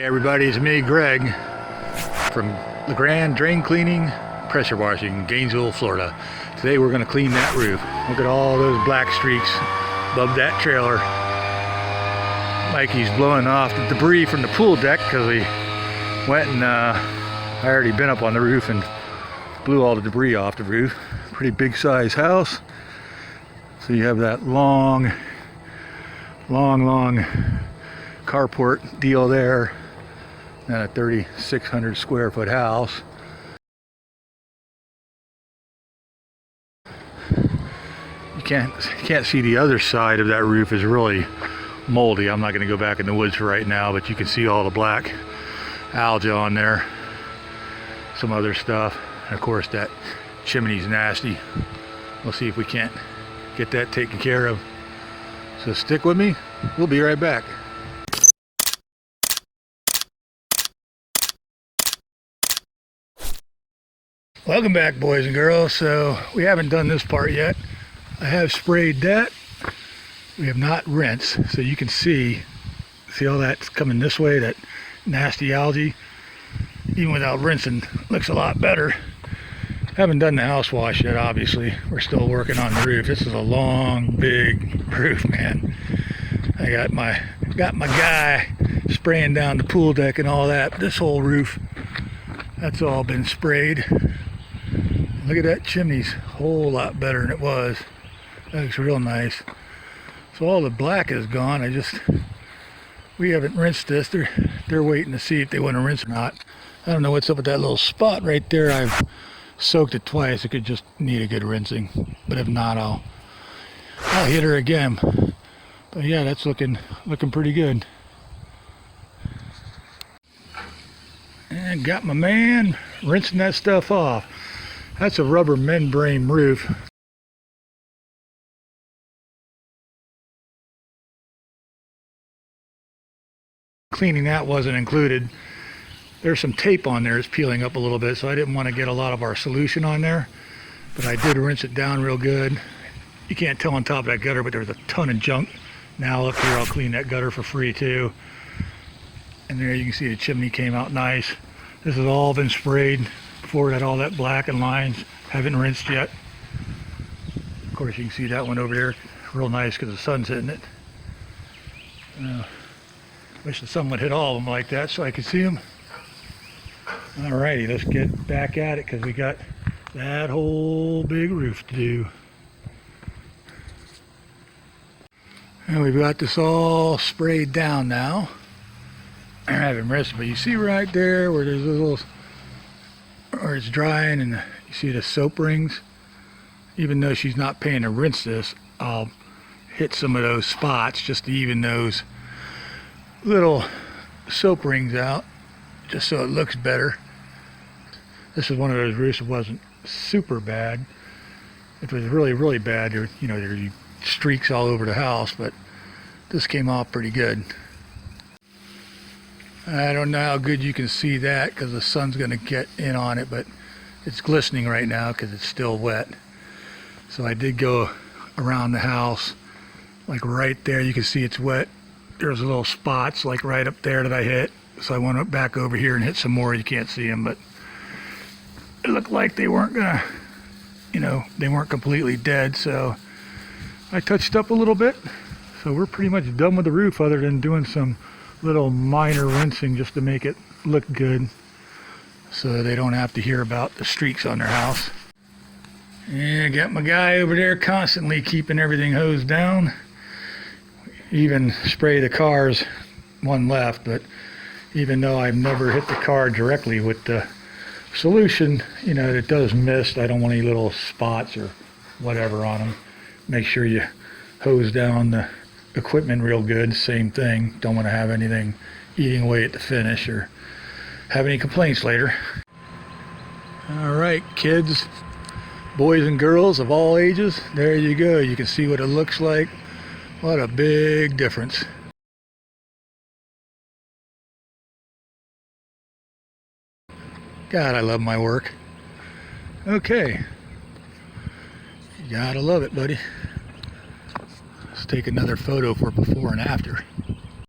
Hey everybody, it's me, Greg, from the Grand Drain Cleaning Pressure Washing, Gainesville, Florida. Today we're going to clean that roof. Look at all those black streaks above that trailer. Mikey's blowing off the debris from the pool deck because we went and I already been up on the roof and blew all the debris off the roof. Pretty big size house. So you have that long carport deal there, and a 3,600 square foot house. You can't see the other side of that roof is really moldy. I'm not going to go back in the woods for right now, but you can see all the black algae on there, some other stuff, and of course that chimney's nasty. We'll see if we can't get that taken care of. So stick with me, we'll be right back. Welcome back, boys and girls. So we haven't done this part yet. I have sprayed that. We have not rinsed, so you can see all that's coming this way, that nasty algae. Even without rinsing, looks a lot better. Haven't done the house wash yet, obviously. We're still working on the roof. This is a long, big roof, man. I got my guy spraying down the pool deck and all that. This whole roof, that's all been sprayed. Look at that chimney's a whole lot better than it was. That looks real nice. So all the black is gone. We haven't rinsed this. They're waiting to see if they want to rinse or not. I don't know what's up with that little spot right there. I've soaked it twice. It could just need a good rinsing, but if not, I'll hit her again. But yeah, that's looking pretty good. And got my man rinsing that stuff off. That's a rubber membrane roof. Cleaning that wasn't included. There's some tape on there. It's peeling up a little bit, so I didn't want to get a lot of our solution on there, but I did rinse it down real good. You can't tell on top of that gutter, but there's a ton of junk. Now up here I'll clean that gutter for free too. And there you can see the chimney came out nice. This has all been sprayed. Before it had all that black and lines. Haven't rinsed yet. Of course you can see that one over there, real nice because the sun's hitting it. Wish the sun would hit all of them like that so I could see them. Alrighty, let's get back at it because we got that whole big roof to do. And we've got this all sprayed down now. I haven't rinsed, but you see right there where there's a little, or it's drying, and you see the soap rings. Even though she's not paying to rinse this, I'll hit some of those spots just to even those little soap rings out, just so it looks better. This is one of those roofs that wasn't super bad. If it was really bad, there'd streaks all over the house, but this came off pretty good. I don't know how good you can see that because the sun's going to get in on it, but it's glistening right now because it's still wet. So I did go around the house, like right there. You can see it's wet. There's little spots like right up there that I hit. So I went back over here and hit some more. You can't see them, but it looked like they weren't gonna, they weren't completely dead. So I touched up a little bit. So we're pretty much done with the roof other than doing some little minor rinsing just to make it look good so they don't have to hear about the streaks on their house. And I got my guy over there constantly keeping everything hosed down. Even spray the cars, one left, but even though I've never hit the car directly with the solution, it does mist. I don't want any little spots or whatever on them. Make sure you hose down the equipment real good. Same thing. Don't want to have anything eating away at the finish or have any complaints later. All right, kids, boys and girls of all ages, there you go. You can see what it looks like. What a big difference. God, I love my work. Okay, you gotta love it, buddy. Let's take another photo for before and after.